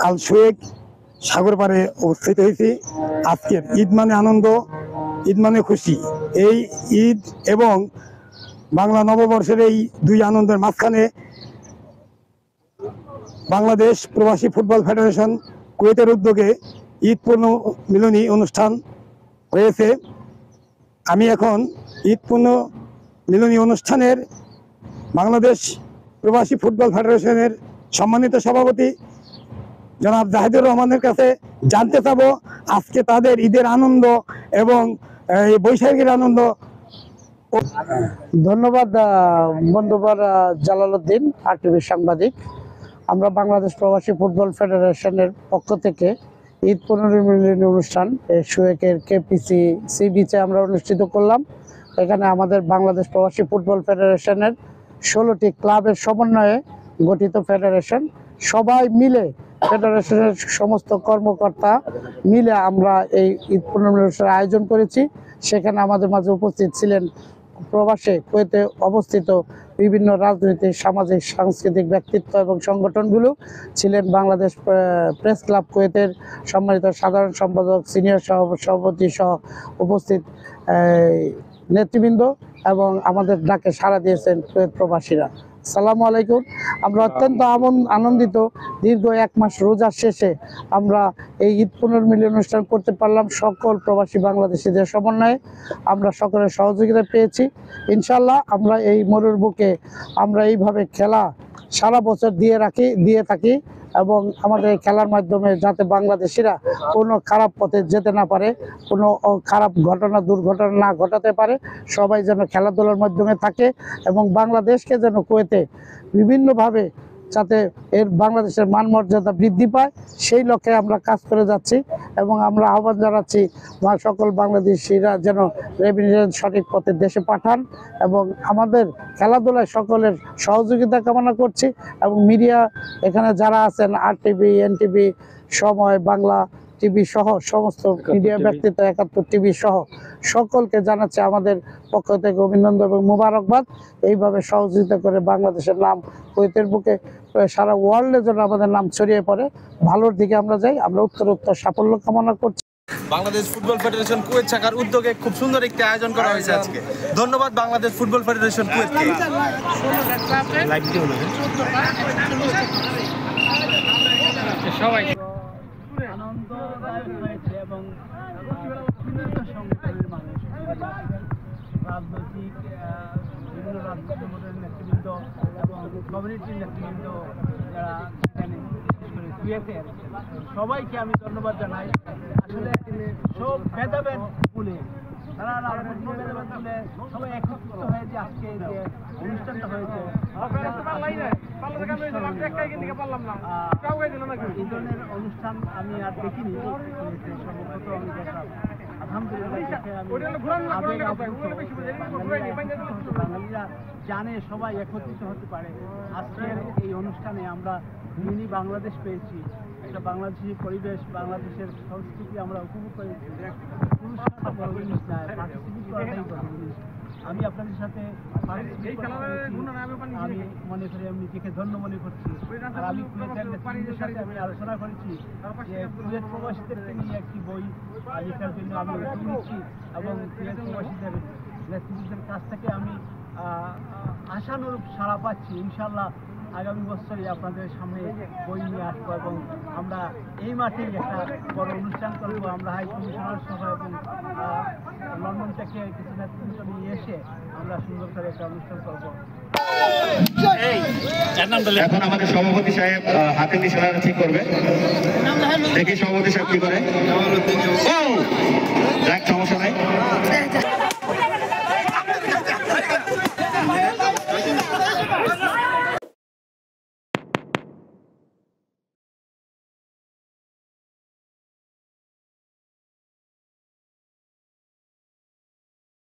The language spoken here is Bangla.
আল শুয়েক সাগর পাড়ে অবস্থিত হয়েছি। আজকের ঈদ মানে আনন্দ, ঈদ মানে খুশি। এই ঈদ এবং বাংলা নববর্ষের এই দুই আনন্দের মাঝখানে বাংলাদেশ প্রবাসী ফুটবল ফেডারেশন কুয়েতের উদ্যোগে ঈদ পূর্ণ মিলনী অনুষ্ঠান হয়েছে। আমি এখন ঈদ পূর্ণ মিলনী অনুষ্ঠানের বাংলাদেশ প্রবাসী ফুটবল ফেডারেশনের সম্মানিত সভাপতি জনাব জাহিদুর রহমানের কাছে জানতে চাবো আজকে তাদের ঈদের আনন্দ এবং এই বৈশাখীর আনন্দ। ধন্যবাদ বন্ধুবর জালালউদ্দিন, আরটিভির সাংবাদিক। আমরা বাংলাদেশ প্রবাসী ফুটবল ফেডারেশনের পক্ষ থেকে ঈদ পুনর্মিলনী অনুষ্ঠান শুয়েকের কেপিসি সি বিচে আমরা অনুষ্ঠিত করলাম। এখানে আমাদের বাংলাদেশ প্রবাসী ফুটবল ফেডারেশনের 16টি ক্লাবের সমন্বয়ে গঠিত ফেডারেশন, সবাই মিলে ফেডারেশনের সমস্ত কর্মকর্তা মিলে আমরা এই ঈদ পুনর্মিলনী অনুষ্ঠানের আয়োজন করেছি। সেখানে আমাদের মাঝে উপস্থিত ছিলেন প্রবাসে কুয়েতে অবস্থিত বিভিন্ন রাজনৈতিক, সামাজিক, সাংস্কৃতিক ব্যক্তিত্ব এবং সংগঠনগুলো ছিলেন। বাংলাদেশ প্রেস ক্লাব কুয়েতের সম্মানিত সাধারণ সম্পাদক, সিনিয়র সভাপতি সহ উপস্থিত নেতৃবৃন্দ এবং আমাদের ডাকে সাড়া দিয়েছেন কুয়েত প্রবাসীরা। আসসালামু আলাইকুম। আমরা অত্যন্ত আনন্দিত। দীর্ঘ 1 মাস রোজার শেষে আমরা এই ঈদ পুনর্মিলনী অনুষ্ঠান করতে পারলাম। সকল প্রবাসী বাংলাদেশিদের সমন্বয়ে আমরা সকলের সহযোগিতা পেয়েছি। ইনশাল্লাহ আমরা এই মরুর বুকে আমরা এইভাবে খেলা সারা বছর দিয়ে থাকি এবং আমাদের এই খেলার মাধ্যমে যাতে বাংলাদেশিরা কোনো খারাপ পথে যেতে না পারে, কোনো খারাপ দুর্ঘটনা না ঘটাতে পারে, সবাই যেন খেলাধুলার মাধ্যমে থাকে এবং বাংলাদেশকে যেন কুয়েতে বিভিন্নভাবে যাতে বাংলাদেশের মান মর্যাদা বৃদ্ধি পায়, সেই লক্ষ্যে আমরা কাজ করে যাচ্ছি এবং আমরা আহ্বান জানাচ্ছি সকল বাংলাদেশিরা যেন রেমিটেন্স সঠিক পথে দেশে পাঠান এবং আমাদের খেলাধুলায় সকলের সহযোগিতা কামনা করছি। এবং মিডিয়া এখানে যারা আছেন, আরটিভি, এনটিভি, সময় বাংলা টিভি সহ সমস্ত মিডিয়া ব্যক্তিত্ব, 71 টিভি সহ সকলকে জানাচ্ছে আমাদের পক্ষ থেকে অভিনন্দন এবং মুবারকবাদ। এইভাবে সহযোগিতা করে বাংলাদেশের নাম কুয়েতের বুকে সারা ওয়ার্ল্ডে যেন আমাদের নাম ছড়িয়ে পড়ে, ভালোর দিকে আমরা যাই। আমরা উত্তরোত্তর সাফল্য কামনা করছি। বাংলাদেশ ফুটবল ফেডারেশন কুয়েত শাখার উদ্যোগে খুব সুন্দর একটি আয়োজন করা হয়েছে আজকে। ধন্যবাদ বাংলাদেশ ফুটবল ফেডারেশন কুয়েতকে। সবাই আনন্দদায়ক হয়েছে এবং বিভিন্ন সংগঠনের মানুষ, রাজনৈতিক বিভিন্ন রাজনৈতিক সংগঠনের নেতৃবৃন্দ এবং কমিউনিটির নেতৃবৃন্দ যারা এখানে বিশেষ করে কুয়েতের সবাইকে আমি ধন্যবাদ জানাই। আসলে সব ভেদাভেদ ভুলে তারা রাজনৈতিক ভেদাভেদ ভুলে সবাই একত্রিত হয়েছে আজকে যে অনুষ্ঠানটা হয়েছে। এই ধরনের অনুষ্ঠান আমি আর দেখিনি, সম্ভবত আমি দেখলাম। আলহামদুলিল্লাহ বাঙালিরা জানে সবাই একত্রিত হতে পারে। আজকের এই অনুষ্ঠানে আমরা মিনি বাংলাদেশ পেয়েছি, একটা বাংলাদেশি পরিবেশ, বাংলাদেশের সংস্কৃতি আমরা উপভোগ করেছি। পুরস্কার বড় জিনিস নয়, পার্টিসিপেট করাটাই বড় জিনিস। আমি আপনাদের সাথে আমি মনে করি আমি নিজেকে ধন্য মনে করছি। আর আমি কুয়েতের নেতৃবৃন্দের সাথে আমি আলোচনা করেছি যে কুয়েত প্রবাসীদেরকে নিয়ে একটি বই লেখার জন্য আমি উদ্যোগ নিচ্ছি এবং কুয়েত প্রবাসীদের নেতৃবৃন্দের কাছ থেকে আমি আশানুরূপ সাড়া পাচ্ছি। ইনশাল্লাহ আগামী বছরই আপনাদের সামনে বই নিয়ে আসবো এবং আমরা এই মাঠেই একটা বড় অনুষ্ঠান করবো। আমরা হাই কমিশনার সহ এবং লন্ডন থেকে কিছু নেতৃত্ব নিয়ে এসে আমরা সুন্দর করে একটা অনুষ্ঠান করবো। এখন আমাদের সভাপতি সাহেব হাতে নিশানা ঠিক করবে, দেখি সভাপতি সাহেব কি করে। সমস্যা নাই।